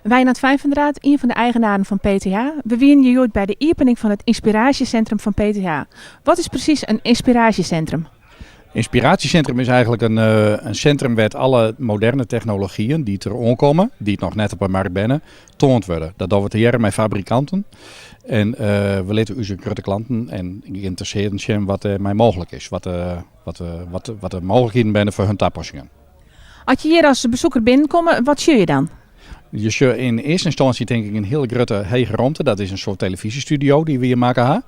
Wijnand Vijvendraat, een van de eigenaren van PTH. We zijn hier bij de opening van het inspiratiecentrum van PTH. Wat is precies een inspiratiecentrum? Inspiratiecentrum is eigenlijk een centrum waar alle moderne technologieën die er aankomen, die het nog net op de markt zijn, toond worden. Dat doen we te jaren met fabrikanten. En we laten onze grote klanten en geïnteresseerden zien wat er mij mogelijk is. Wat de mogelijkheden zijn voor hun toepassingen. Als je hier als bezoeker binnenkomt, wat zie je dan? Je ziet in eerste instantie denk ik een hele grote hege ruimte. Dat is een soort televisiestudio die we hier maken.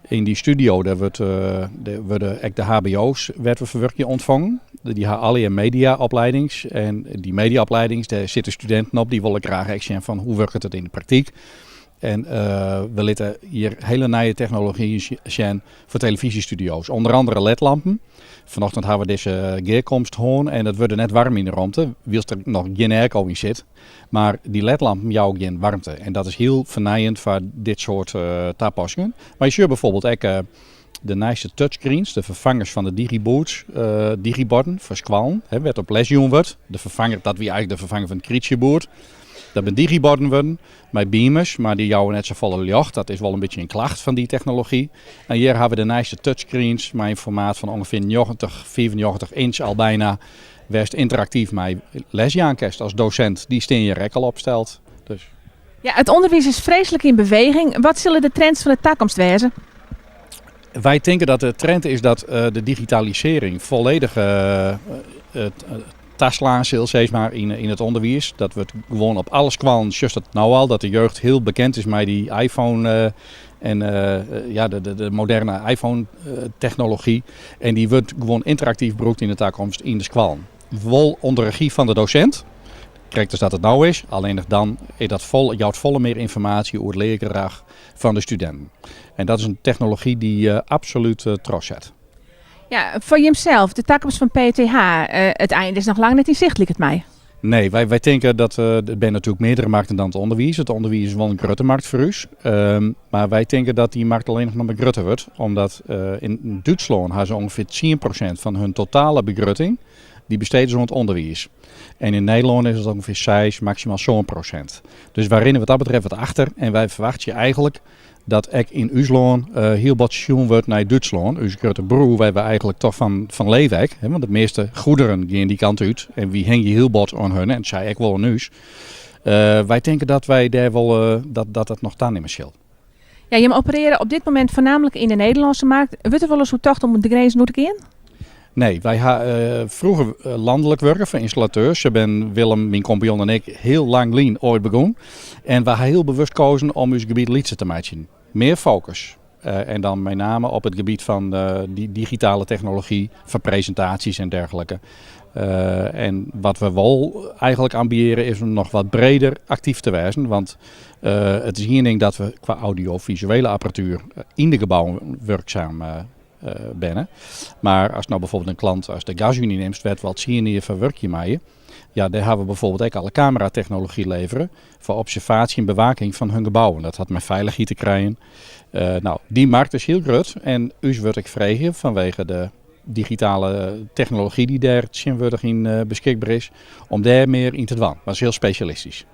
In die studio daar worden de hbo's verwerken ontvangen. Die hebben alle een mediaopleidings. En die mediaopleidings, daar zitten studenten op die willen graag echt zien van hoe werkt het in de praktijk. En we laten hier hele nieuwe technologieën zien voor televisiestudio's. Onder andere ledlampen. Vanochtend hebben we deze geerkomst hoorn en het wordt net warm in de ruimte. Wils er nog geen airco in zit. Maar die ledlampen jouw geen warmte. En dat is heel vernijend voor dit soort toepassingen. Maar je ziet bijvoorbeeld ook de nieuwste touchscreens, de vervangers van de digiboards, digiborden voor squallen. Werd op les wordt. De vervanger, dat wie eigenlijk de vervanger van het krietsjeboard. Dat zijn digiborden worden, met beamers, maar die jouwen net zo volle licht. Dat is wel een beetje een klacht van die technologie. En hier hebben we de nieuwste touchscreens met een formaat van ongeveer 90, 94 inch al bijna. Waar interactief met lesjaankest als docent, die steen je rek al opstelt. Dus. Ja, het onderwijs is vreselijk in beweging. Wat zullen de trends van de toekomst wezen? Wij denken dat de trend is dat de digitalisering volledig taslaan steeds maar in het onderwijs. Dat we gewoon op alles kwam, just dat nou al, dat de jeugd heel bekend is met die iPhone en de moderne iPhone technologie. En die wordt gewoon interactief gebruikt in de toekomst in de squallen. Wel onder regie van de docent. Kijk dus dat het nou is, alleen dan jouwt volle meer informatie over het leergedrag van de studenten. En dat is een technologie die absoluut trots zet. Ja, voor jezelf, de toekomst van PTH, het einde is nog lang niet inzichtelijk het mij. Nee, wij denken dat er zijn natuurlijk meerdere markten dan het onderwijs. Het onderwijs is wel een grote markt voor ons. Maar wij denken dat die markt alleen nog maar groter wordt. Omdat in Duitsland hebben ze ongeveer 10% van hun totale begrutting. Die besteden ze aan het onderwijs. En in Nederland is het ongeveer 6, maximaal zo'n procent. Dus wij rennen wat dat betreft wat achter. En wij verwachten eigenlijk dat ik in Usland heel wat schoen wordt naar Duitsland. Onze grote broer, waar we eigenlijk toch van leven. Want de meeste goederen gaan die kant uit. En wie hang je heel wat aan hun. En dat zei ik wel een neus. Wij denken dat wij daar wel dat het nog dan niet meer scheelt. Ja, je opereren op dit moment voornamelijk in de Nederlandse markt. Weet er wel eens hoe tocht om de grens nodig in? Nee, wij hebben vroeger landelijk werken voor installateurs. Ze ben Willem, mijn compagnon en ik heel lang ooit begonnen. En we hebben heel bewust gekozen om ons gebied liedje te maken. Meer focus. En dan met name op het gebied van die digitale technologie, voor presentaties en dergelijke. En wat we wel eigenlijk ambiëren is om nog wat breder actief te wezen. Want het is hier ding dat we qua audiovisuele apparatuur in de gebouwen werkzaam binnen. Maar als nou bijvoorbeeld een klant als de Gasunie neemt, werd wat zien hier van werk je mee. Ja, daar hebben we bijvoorbeeld ook alle cameratechnologie leveren voor observatie en bewaking van hun gebouwen. Dat had met veiligheid te krijgen. Die markt is heel groot en u wordt ik vragen vanwege de digitale technologie die daar in beschikbaar is, om daar meer in te doen. Dat is heel specialistisch.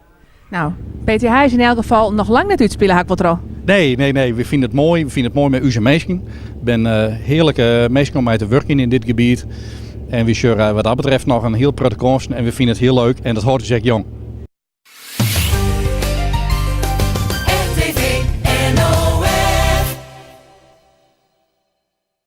Nou, PTH is in elk geval nog lang net uitspelen, hak wat er al. Nee. We vinden het mooi. We vinden het mooi met onze mensen. Ik ben heerlijke mensen om mee te werken in dit gebied. En we zullen wat dat betreft nog een heel prettige komst. En we vinden het heel leuk. En dat hoort dus echt jong.